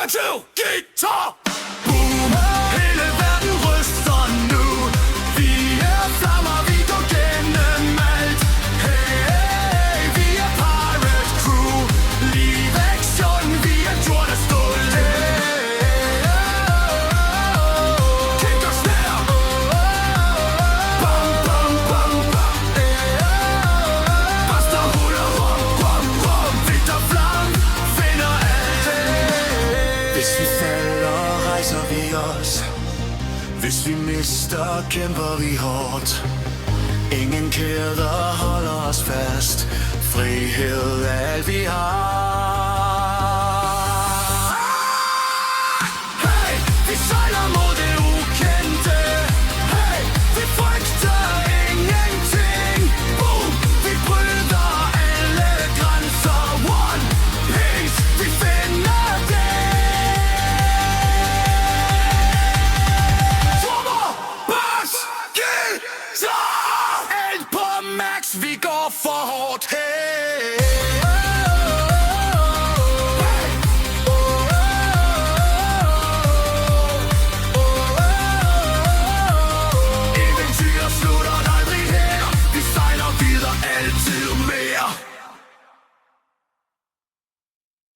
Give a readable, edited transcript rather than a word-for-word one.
aktiv guitar. Boomer, hele verden ryster nu. Vi er flammer, vi går gennem alt. Hey, hey, vi er Pirate Crew. Live action, vi er Jordan og Stål. Hey, kick og snare. Bam, bam, bam, bam. Buster, huller, rum, rum, rum. Vidt og flam, finder alt. Hvis vi falder, rejser vi os. Hvis vi mister, kæmper vi hårdt. Ingen kæder holder os fast. Frihed er alt vi har.